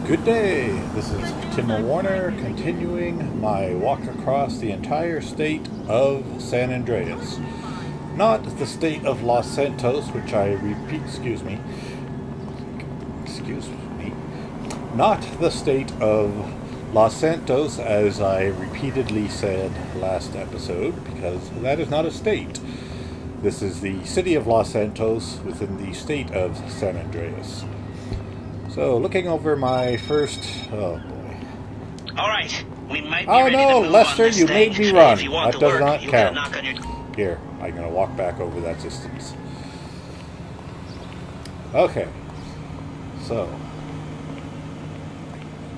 Good day, this is Timmo Warner continuing my walk across the entire state of San Andreas. Not the state of Los Santos, which I repeat, excuse me, not the state of Los Santos as I repeatedly said last episode, because that is not a state. This is the city of Los Santos within the state of San Andreas. So, looking over my first... Oh, boy. Alright, we might be oh ready no, to move Lester, on this you thing. made me run. If you want That to does work, not you gotta count. knock on your... Here, I'm going to walk back over that distance. Okay. So,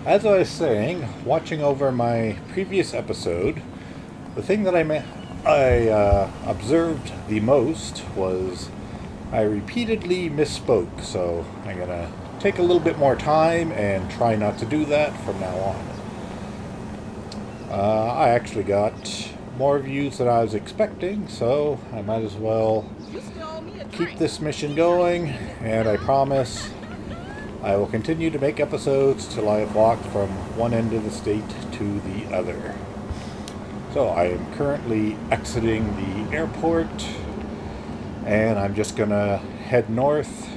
as I was saying, watching over my previous episode, the thing that I observed the most was I repeatedly misspoke, so I'm going to take a little bit more time and try not to do that from now on. I actually got more views than I was expecting, so I might as well keep this mission going, and I promise I will continue to make episodes till I have walked from one end of the state to the other. So I am currently exiting the airport, and I'm just gonna head north.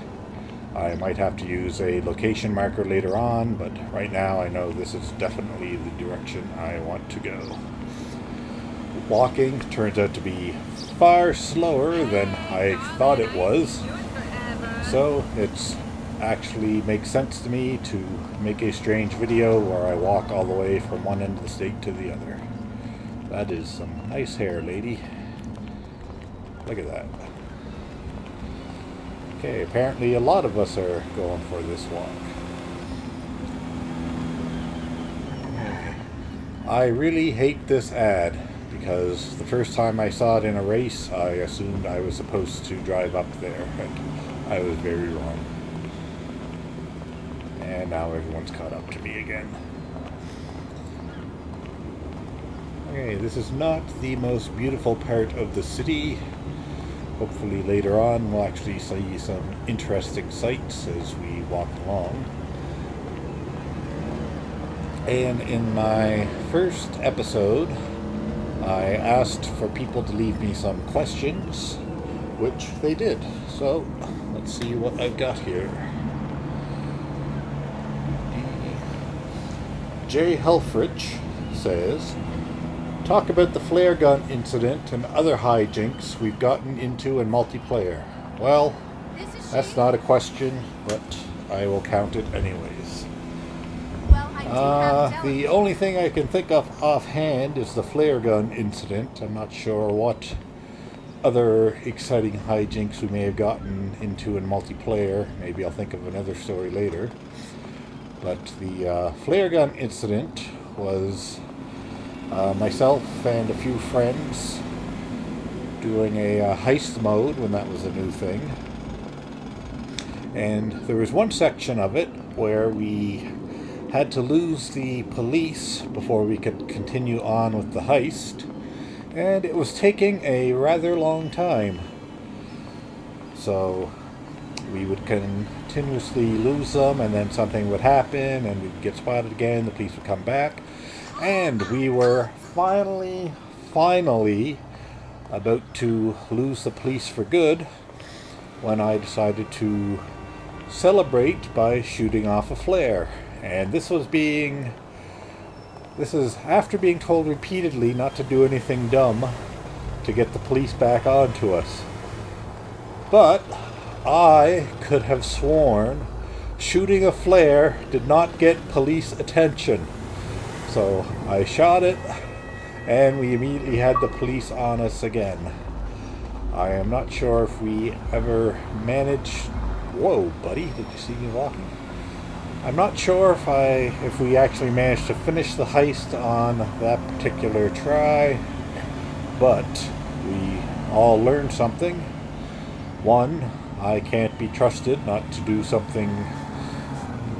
I might have to use a location marker later on, but right now I know this is definitely the direction I want to go. Walking turns out to be far slower than I thought it was, so it's actually makes sense to me to make a strange video where I walk all the way from one end of the state to the other. That is some nice hair, lady. Look at that. Okay, apparently a lot of us are going for this walk. I really hate this ad because the first time I saw it in a race, I assumed I was supposed to drive up there, and I was very wrong. And now everyone's caught up to me again. Okay, this is not the most beautiful part of the city. Hopefully later on we'll actually see some interesting sights as we walk along. And in my first episode, I asked for people to leave me some questions, which they did. So, let's see what I've got here. Jay Helfrich says, talk about the flare gun incident and other hijinks we've gotten into in multiplayer. Well, that's not a question, but I will count it anyways. The only thing I can think of offhand is the flare gun incident. I'm not sure what other exciting hijinks we may have gotten into in multiplayer. Maybe I'll think of another story later. But the flare gun incident was myself and a few friends doing a heist mode when that was a new thing. And there was one section of it where we had to lose the police before we could continue on with the heist. And it was taking a rather long time. So we would continuously lose them, and then something would happen, and we'd get spotted again, the police would come back. And we were finally about to lose the police for good when I decided to celebrate by shooting off a flare. And this is after being told repeatedly not to do anything dumb to get the police back onto us. But I could have sworn shooting a flare did not get police attention. So I shot it, and we immediately had the police on us again. I am not sure if we ever managed... Whoa, buddy, did you see me walking? I'm not sure if we actually managed to finish the heist on that particular try, but we all learned something. One, I can't be trusted not to do something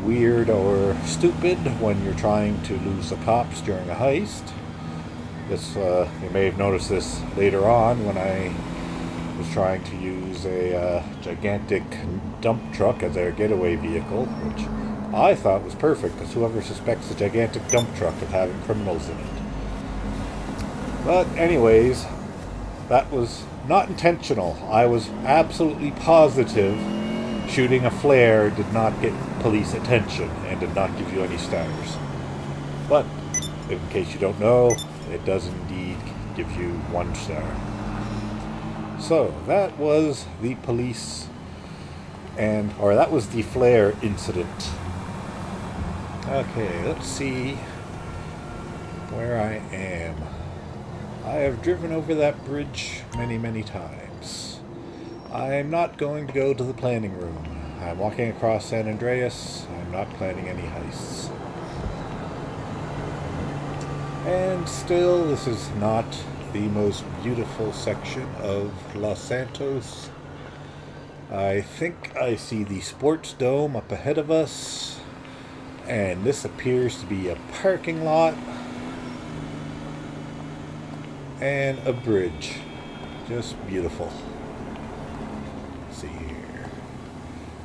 weird or stupid when you're trying to lose the cops during a heist. This, you may have noticed this later on when I was trying to use a gigantic dump truck as their getaway vehicle, which I thought was perfect, because whoever suspects a gigantic dump truck of having criminals in it. But anyways, that was not intentional. I was absolutely positive shooting a flare did not get police attention and did not give you any stars. But, in case you don't know, it does indeed give you 1 star. So, that was the police or that was the flare incident. Okay, let's see where I am. I have driven over that bridge many, many times. I'm not going to go to the planning room. I'm walking across San Andreas. I'm not planning any heists. And still, this is not the most beautiful section of Los Santos. I think I see the sports dome up ahead of us, and this appears to be a parking lot and a bridge. Just beautiful. Let's see here.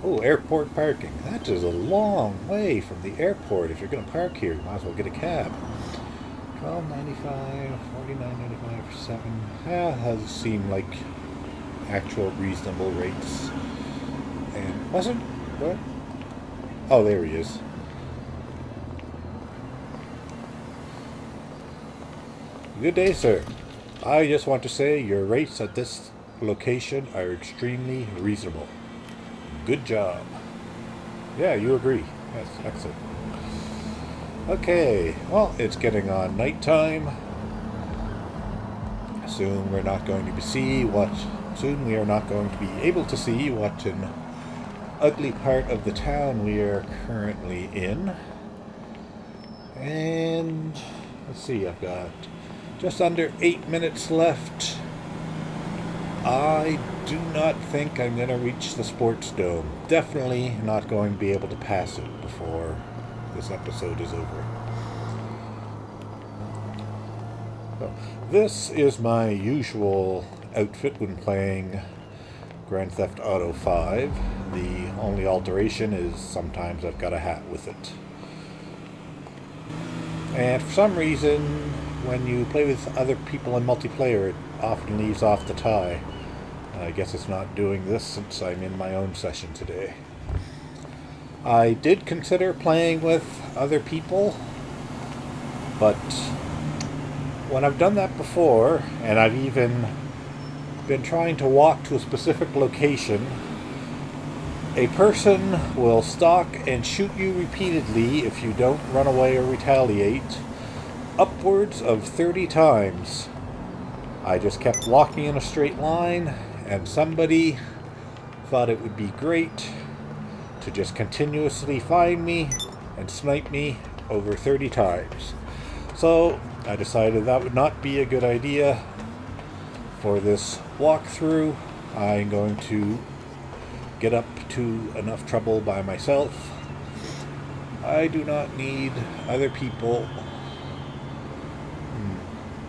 Oh, airport parking. That is a long way from the airport. If you're going to park here, you might as well get a cab. $12.95, $49.95 for 7. That doesn't seem like actual reasonable rates. And wasn't what? Oh, there he is. Good day, sir. I just want to say your rates at this location are extremely reasonable. Good job. Yeah, you agree. Yes, excellent. Okay, well, it's getting on nighttime. Soon we are not going to be able to see what an ugly part of the town we are currently in. And let's see, I've got just under 8 minutes left. I do not think I'm going to reach the sports dome. Definitely not going to be able to pass it before this episode is over. So, this is my usual outfit when playing Grand Theft Auto 5. The only alteration is sometimes I've got a hat with it. And for some reason, when you play with other people in multiplayer, it often leaves off the tie. I guess it's not doing this since I'm in my own session today. I did consider playing with other people, but when I've done that before, and I've even been trying to walk to a specific location, a person will stalk and shoot you repeatedly if you don't run away or retaliate, upwards of 30 times. I just kept walking in a straight line, and somebody thought it would be great to just continuously find me and snipe me over 30 times. So I decided that would not be a good idea for this walkthrough. I'm going to get up to enough trouble by myself. I do not need other people.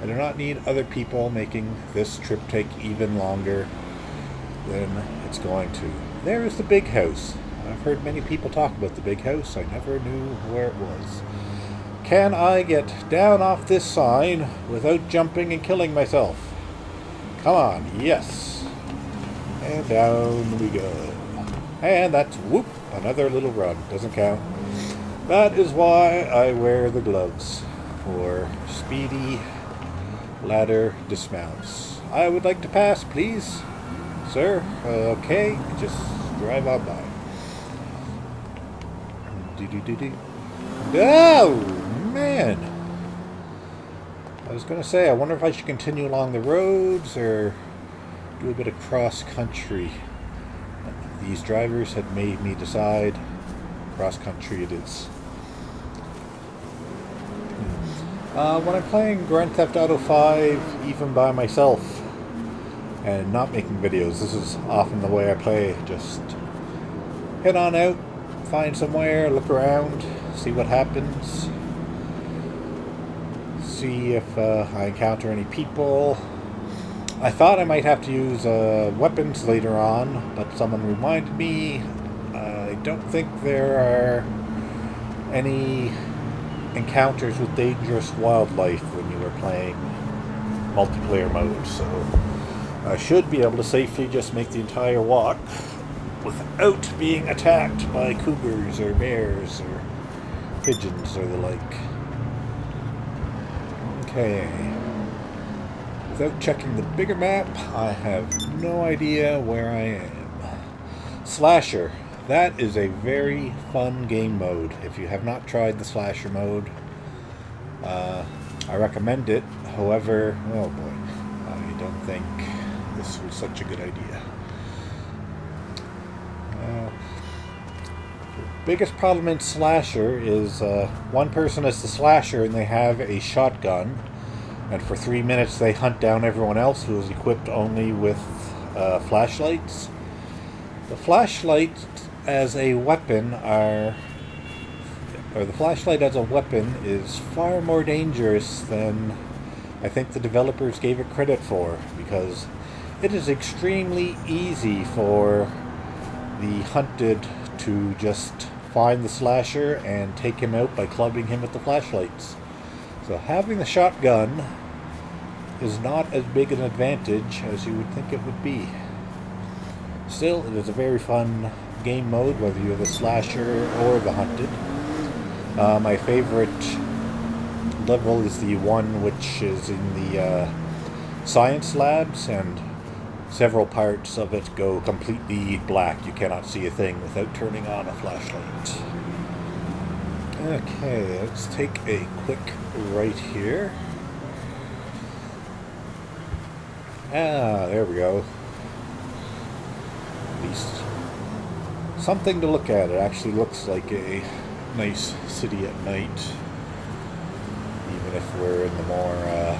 I do not need other people making this trip take even longer than it's going to. There is the big house. I've heard many people talk about the big house. I never knew where it was. Can I get down off this sign without jumping and killing myself? Come on, yes. And down we go. And that's, whoop, another little run. Doesn't count. That is why I wear the gloves, for speedy ladder dismounts. I would like to pass, please. Sir, okay, just drive on by. Oh, man. I was going to say, I wonder if I should continue along the roads or do a bit of cross-country. These drivers had made me decide cross-country it is. When I'm playing Grand Theft Auto 5, even by myself, and not making videos, this is often the way I play. Just head on out, find somewhere, look around, see what happens, see if I encounter any people. I thought I might have to use weapons later on, but someone reminded me I don't think there are any encounters with dangerous wildlife when you are playing multiplayer mode, so I should be able to safely just make the entire walk without being attacked by cougars or bears or pigeons or the like. Okay. Without checking the bigger map, I have no idea where I am. Slasher. That is a very fun game mode. If you have not tried the Slasher mode, I recommend it. However, oh boy, I don't think this was such a good idea. The biggest problem in Slasher is one person is the Slasher and they have a shotgun, and for 3 minutes they hunt down everyone else who is equipped only with flashlights. The flashlights as a weapon the flashlight as a weapon is far more dangerous than I think the developers gave it credit for, because it is extremely easy for the hunted to just find the Slasher and take him out by clubbing him with the flashlights. So having the shotgun is not as big an advantage as you would think it would be. Still, it is a very fun game mode, whether you're the Slasher or the hunted. My favorite level is the one which is in the science labs, and several parts of it go completely black. You cannot see a thing without turning on a flashlight. Okay, let's take a quick right here. Ah, there we go. At least something to look at. It actually looks like a nice city at night, even if we're in the more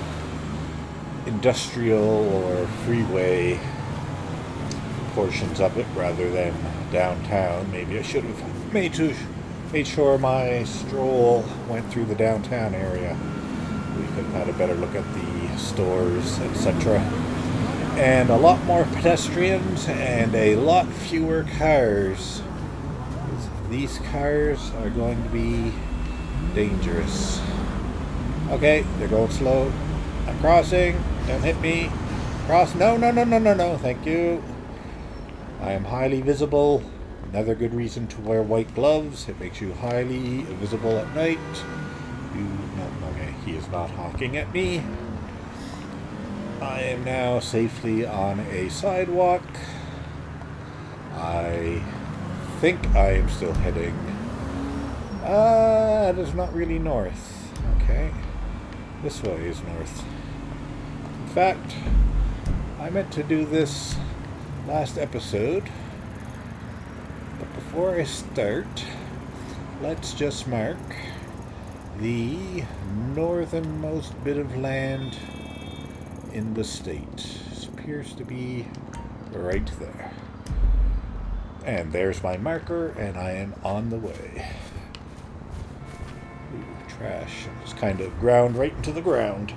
industrial or freeway portions of it rather than downtown. Maybe I should have made sure my stroll went through the downtown area. We could have had a better look at the stores, etc. And a lot more pedestrians and a lot fewer cars. These cars are going to be dangerous. Okay, they're going slow. I'm crossing. Don't hit me. Cross. No, no, no, no, no, no. Thank you. I am highly visible. Another good reason to wear white gloves. It makes you highly visible at night. Okay, he is not honking at me. I am now safely on a sidewalk. I think I am still heading. It is not really north. Okay. This way is north. In fact, I meant to do this last episode. But before I start, let's just mark the northernmost bit of land in the state. This appears to be right there. And there's my marker, and I am on the way. Ooh, trash. Just kind of ground right into the ground.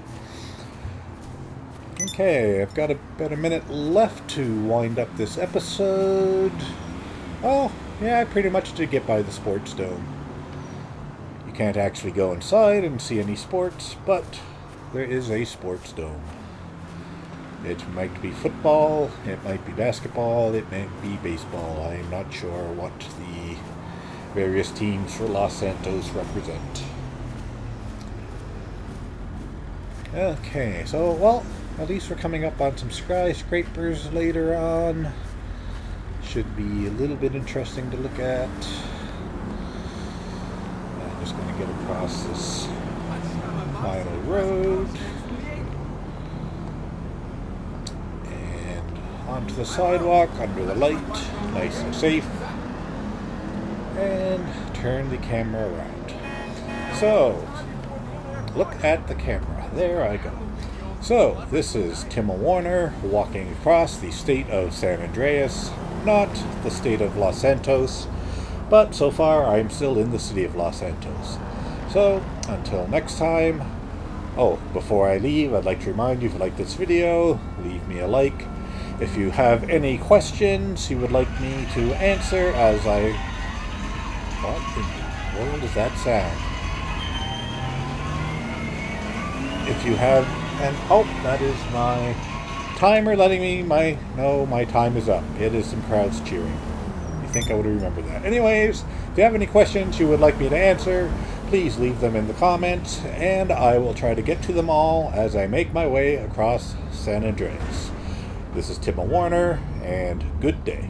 Okay, I've got about a minute left to wind up this episode. Oh, yeah, I pretty much did get by the sports dome. You can't actually go inside and see any sports, but there is a sports dome. It might be football, it might be basketball, it might be baseball. I'm not sure what the various teams for Los Santos represent. Okay, so, well, at least we're coming up on some skyscrapers later on. Should be a little bit interesting to look at. I'm just going to get across this final road. Onto the sidewalk, under the light, nice and safe, and turn the camera around. So, look at the camera. There I go. So, this is Timmo Warner walking across the state of San Andreas, not the state of Los Santos, but so far I'm still in the city of Los Santos. So, until next time. Oh, before I leave, I'd like to remind you, if you like this video, leave me a like. If you have any questions you would like me to answer as I... What in the world is that sound? If you have... Oh, that is my timer letting me know my time is up. It is some crowds cheering. You think I would remember that. Anyways, if you have any questions you would like me to answer, please leave them in the comments, and I will try to get to them all as I make my way across San Andreas. This is Timmo Warner, and good day.